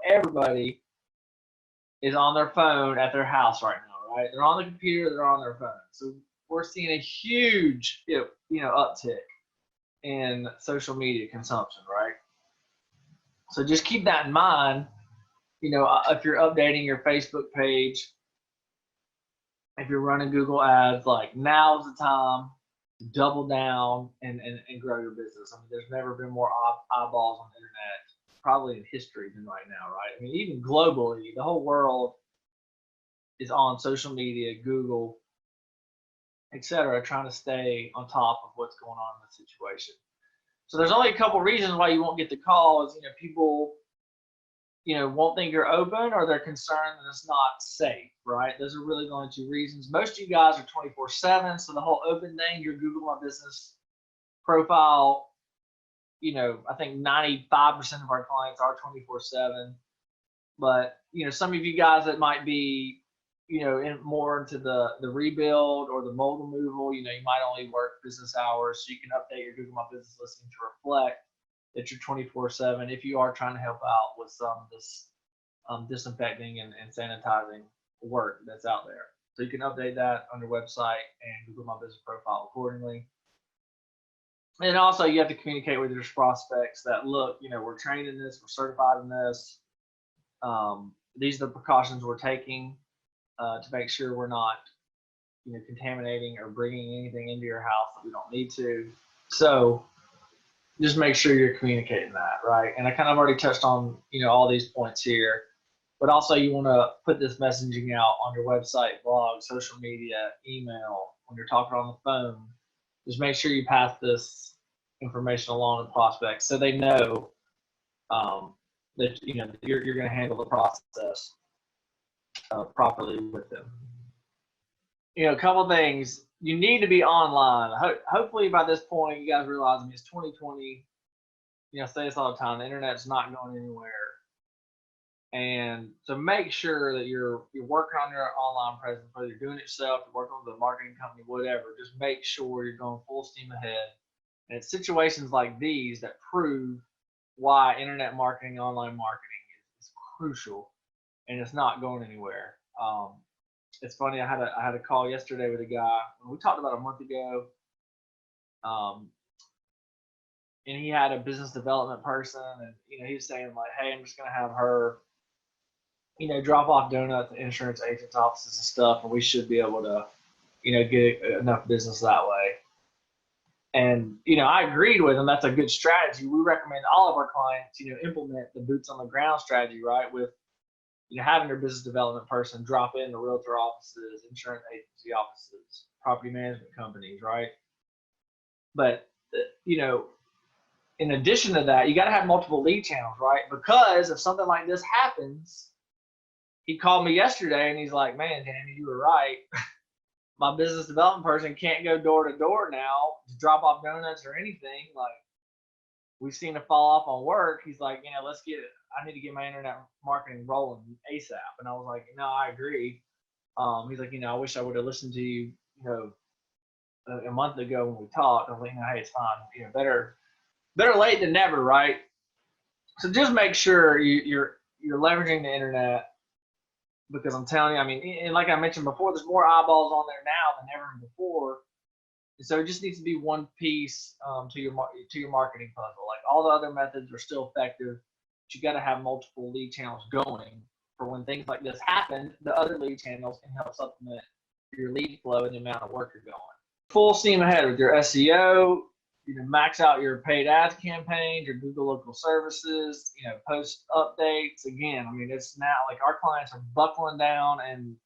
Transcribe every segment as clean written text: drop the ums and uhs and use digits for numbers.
everybody is on their phone at their house right now, right? They're on the computer, they're on their phone. So we're seeing a huge, uptick in social media consumption, right? So just keep that in mind. If you're updating your Facebook page, if you're running Google ads, like now's the time to double down and grow your business. I mean, there's never been more eyeballs on the internet probably in history than right now, right? I mean, even globally, the whole world is on social media, Google, etc., trying to stay on top of what's going on in the situation. So there's only a couple reasons why you won't get the calls. People won't think you're open, or they're concerned that it's not safe, right? Those are really the only two reasons. Most of you guys are 24/7, so the whole open thing, your Google My Business profile, I think 95% of our clients are 24/7. But, some of you guys that might be, more into the rebuild or the mold removal, you might only work business hours, so you can update your Google My Business listing to reflect that you're 24/7 if you are trying to help out with some of this disinfecting and sanitizing work that's out there. So you can update that on your website and Google My Business profile accordingly. And also you have to communicate with your prospects that, look, we're trained in this, we're certified in this. These are the precautions we're taking to make sure we're not, contaminating or bringing anything into your house that we don't need to. So just make sure you're communicating that, right? And I kind of already touched on, all these points here, but also you want to put this messaging out on your website, blog, social media, email, when you're talking on the phone. Just make sure you pass this information along to prospects so they know that you're going to handle the process properly with them. A couple things. You need to be online. Hopefully by this point you guys realize, it's 2020. I say this all the time, the internet's not going anywhere. And so make sure that you're working on your online presence, whether you're doing it yourself, you're working with a marketing company, whatever. Just make sure you're going full steam ahead. And it's situations like these that prove why internet marketing, online marketing is crucial, and it's not going anywhere. It's funny, I had a call yesterday with a guy, we talked about a month ago, and he had a business development person, and he was saying like, hey, I'm just gonna have her drop off donuts at insurance agents' offices and stuff, and we should be able to get enough business that way. And I agreed with him. That's a good strategy. We recommend all of our clients implement the boots on the ground strategy, right? With having your business development person drop in the realtor offices, insurance agency offices, property management companies, right? But, in addition to that, you got to have multiple lead channels, right? Because if something like this happens, he called me yesterday and he's like, man, Danny, you were right. My business development person can't go door to door now to drop off donuts or anything. Like, we've seen a fall off on work. He's like, I need to get my internet marketing rolling ASAP. And I was like, no, I agree. He's like, I wish I would have listened to you, a month ago when we talked. I was like, no, hey, it's fine. Better late than never, right? So just make sure you're leveraging the internet, because I'm telling you, and like I mentioned before, there's more eyeballs on there now than ever before. And so it just needs to be one piece to your marketing puzzle. Like, all the other methods are still effective, but you got to have multiple lead channels going for when things like this happen. The other lead channels can help supplement your lead flow and the amount of work you're going. Full steam ahead with your SEO. Max out your paid ads campaigns, your Google local services. Post updates. Again, it's now like our clients are buckling down and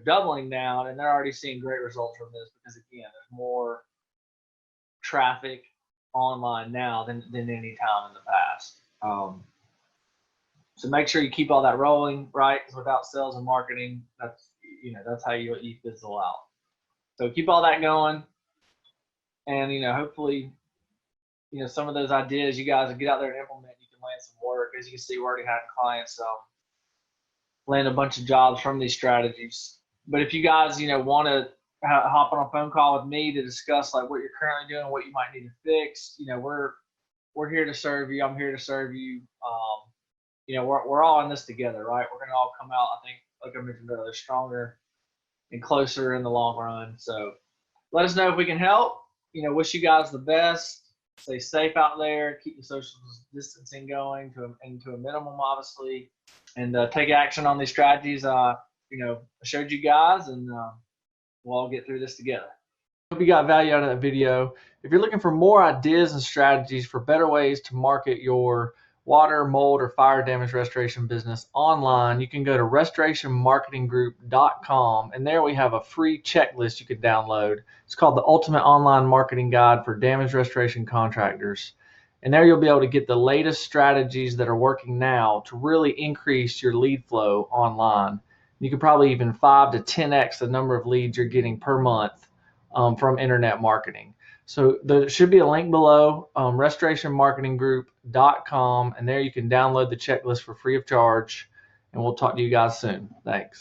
doubling down, and they're already seeing great results from this, because again, there's more traffic online now than any time in the past. So make sure you keep all that rolling, right? Because without sales and marketing, that's how you fizzle out. So keep all that going, and hopefully, some of those ideas you guys will get out there and implement. You can land some work. As you can see, we're already having clients land a bunch of jobs from these strategies. But if you guys, want to hop on a phone call with me to discuss like what you're currently doing, what you might need to fix, we're here to serve you. I'm here to serve you. we're all in this together, right? We're going to all come out, I think, like I mentioned earlier, stronger and closer in the long run. So let us know if we can help. Wish you guys the best. Stay safe out there. Keep the social distancing going into a minimum, obviously, and take action on these strategies. I showed you guys, and we'll all get through this together. Hope you got value out of that video. If you're looking for more ideas and strategies for better ways to market your water, mold, or fire damage restoration business online, you can go to restorationmarketinggroup.com, and there we have a free checklist you can download. It's called the Ultimate Online Marketing Guide for Damage Restoration Contractors. And there you'll be able to get the latest strategies that are working now to really increase your lead flow online. You could probably even 5 to 10x the number of leads you're getting per month from internet marketing. So there should be a link below, restorationmarketinggroup.com, and there you can download the checklist for free of charge, and we'll talk to you guys soon. Thanks.